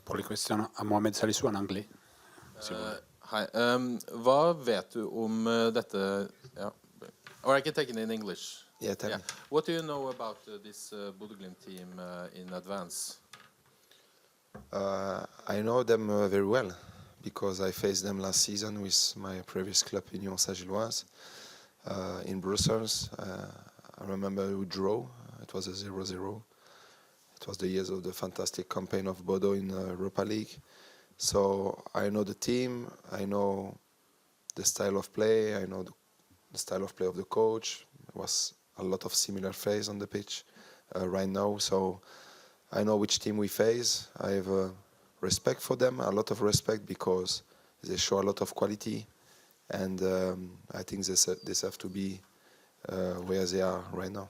Pour les questions à Mohamed Salisu en anglais. Si vous voulez. Hi. Hva vet du om dette? Yeah. Or I can take it in English. Yeah, tell me. What do you know about this Bodo Glimt team in advance? I know them very well because I faced them last season with my previous club, Union Saint-Gilloise, in Brussels. I remember we drew. It was a 0-0. It was the years of the fantastic campaign of Bodo in Europa League. So I know the team, I know the style of play, I know the style of play of the coach. There was a lot of similar phase on the pitch right now. So I know which team we face. I have respect for them, a lot of respect, because they show a lot of quality, and I think they have to be where they are right now.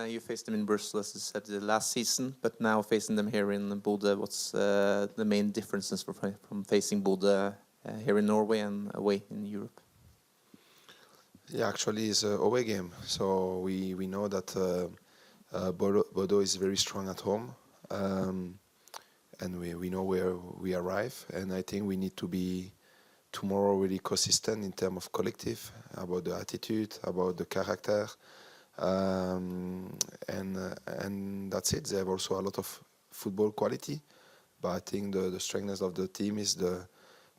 You faced them in Brussels, as you said, the last season, but now facing them here in Bodo, what's the main differences from facing Bodo here in Norway and away in Europe? Yeah, actually it's an away game, so we know that Bodo is very strong at home, and we know where we arrive, and I think we need to be tomorrow really consistent in terms of collective, about the attitude, about the character, and that's it. They have also a lot of football quality, but I think the strength of the team is the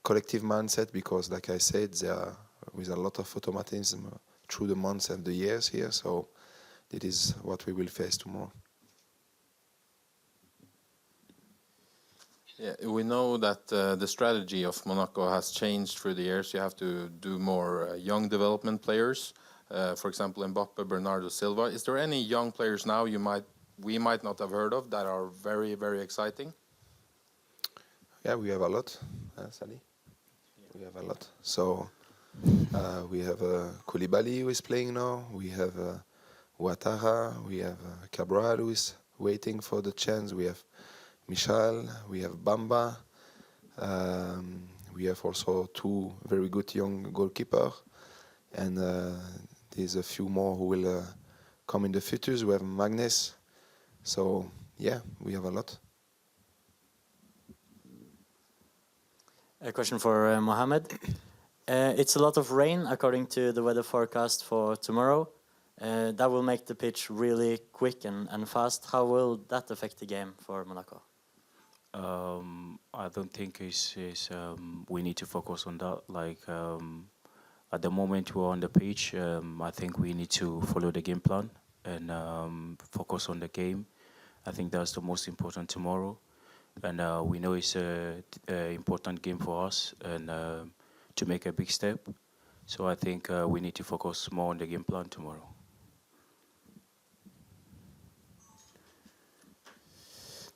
collective mindset, because like I said, they are with a lot of automatism through the months and the years here, so it is what we will face tomorrow. Yeah, we know that the strategy of Monaco has changed through the years. You have to do more young development players, for example, Mbappe, Bernardo Silva. Is there any young players now we might not have heard of that are very, very exciting? Yeah, we have a lot, Sally. Yeah. We have a lot. So we have Koulibaly who is playing now. We have Ouattara. We have Cabral who is waiting for the chance. We have Michal. We have Bamba. We have also two very good young goalkeepers. And there's a few more who will come in the future. We have Magnus. So, yeah, we have a lot. A question for Mohamed. It's a lot of rain according to the weather forecast for tomorrow. That will make the pitch really quick and fast. How will that affect the game for Monaco? I don't think we need to focus on that. Like at the moment we're on the pitch, I think we need to follow the game plan and focus on the game. I think that's the most important tomorrow. And we know it's an important game for us and to make a big step. So I think we need to focus more on the game plan tomorrow.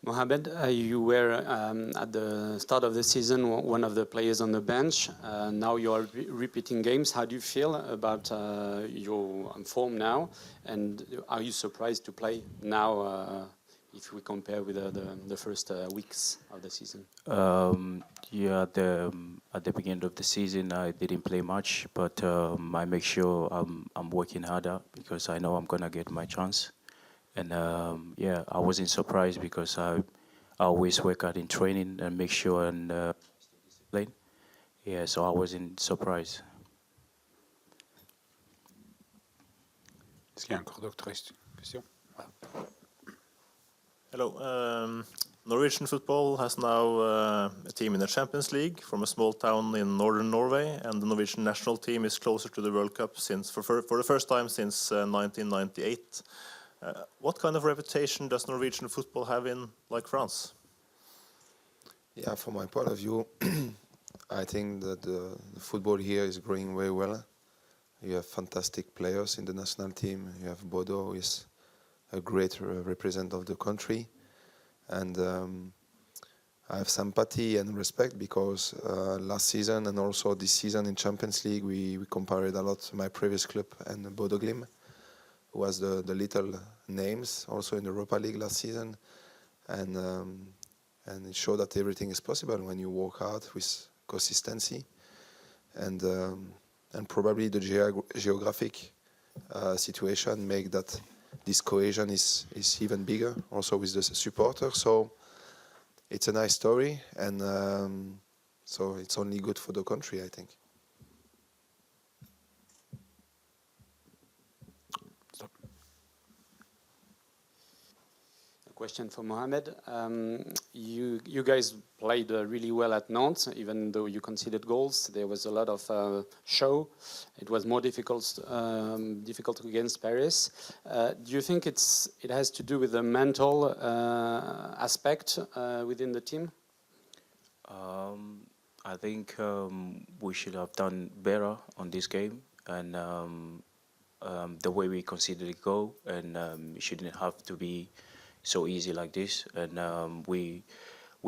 Mohamed, you were at the start of the season one of the players on the bench. Now you are repeating games. How do you feel about your form now? And are you surprised to play now if we compare with the first weeks of the season? Yeah, at the beginning of the season I didn't play much, but I make sure I'm working harder because I know I'm gonna get my chance. And yeah, I wasn't surprised because I always work hard in training and make sure and stay disciplined. Yeah, so I wasn't surprised. Est-ce qu'il y a encore d'autres questions? Hello. Norwegian football has now a team in the Champions League from a small town in northern Norway, and the Norwegian national team is closer to the World Cup for the first time since 1998. What kind of reputation does Norwegian football have in like France? Yeah, from my point of view, I think that the football here is growing very well. You have fantastic players in the national team. You have Bodo, who is a great representative of the country. And I have sympathy and respect because last season and also this season in Champions League, we compared a lot to my previous club and Bodo Glimt, who was the little names also in the Europa League last season. And it showed that everything is possible when you work hard with consistency. And probably the geographic situation make that this cohesion is even bigger, also with the supporters. So it's a nice story, and so it's only good for the country, I think. Question for Mohamed. You guys played really well at Nantes, even though you conceded goals. There was a lot of show. It was more difficult against Paris. Do you think it has to do with the mental aspect within the team? I think we should have done better on this game, and the way we conceded the goal, and it shouldn't have to be so easy like this. And we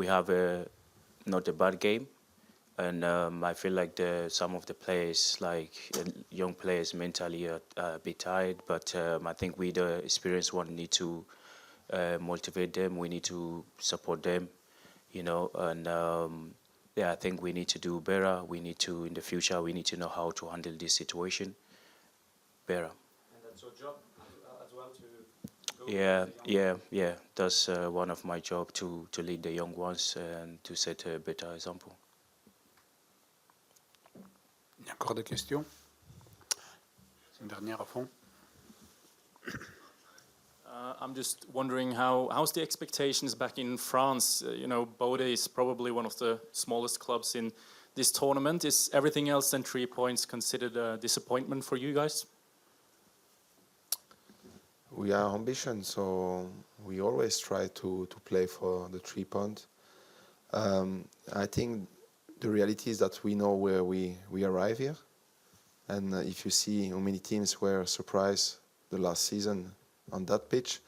have not a bad game, and I feel like some of the players, like young players, mentally are a bit tired. But I think we, the experienced one, need to motivate them. We need to support them, you know. And yeah, I think we need to do better. We need to, in the future, we need to know how to handle this situation better. And that's your job as well to. Yeah. That's one of my job to lead the young ones and to set a better example. Il y a encore des questions? Une dernière au fond. I'm just wondering how's the expectations back in France? You know, Bodo is probably one of the smallest clubs in this tournament. Is everything else than 3 points considered a disappointment for you guys? We are ambitious, so we always try to play for the 3 points. I think the reality is that we know where we arrive here, and if you see how many teams were surprised the last season on that pitch,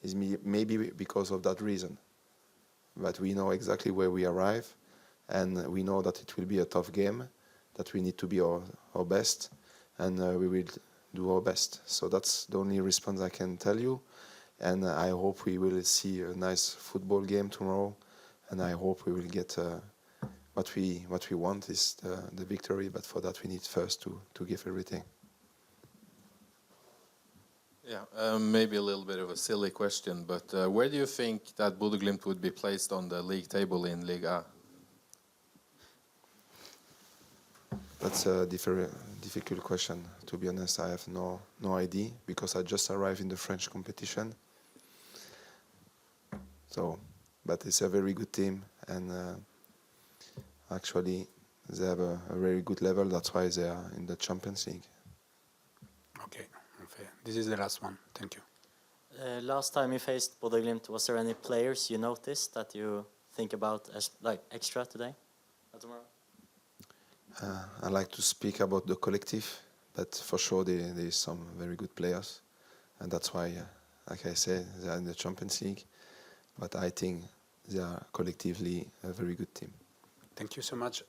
is maybe because of that reason. But we know exactly where we arrive, and we know that it will be a tough game, that we need to be our best, and we will do our best. So that's the only response I can tell you, and I hope we will see a nice football game tomorrow, and I hope we will get what we want is the victory, but for that we need first to give everything. Yeah, maybe a little bit of a silly question, but where do you think that Bodo Glimt would be placed on the league table in Ligue A? That's a difficult question. To be honest, I have no idea, because I just arrived in the French competition. So, but it's a very good team, and actually they have a very good level. That's why they are in the Champions League. Okay, this is the last one. Thank you. Last time you faced Bodo Glimt, was there any players you noticed that you think about as like extra today? Tomorrow? I like to speak about the collective, but for sure there is some very good players, and that's why, like I said, they are in the Champions League. But I think they are collectively a very good team. Thank you so much.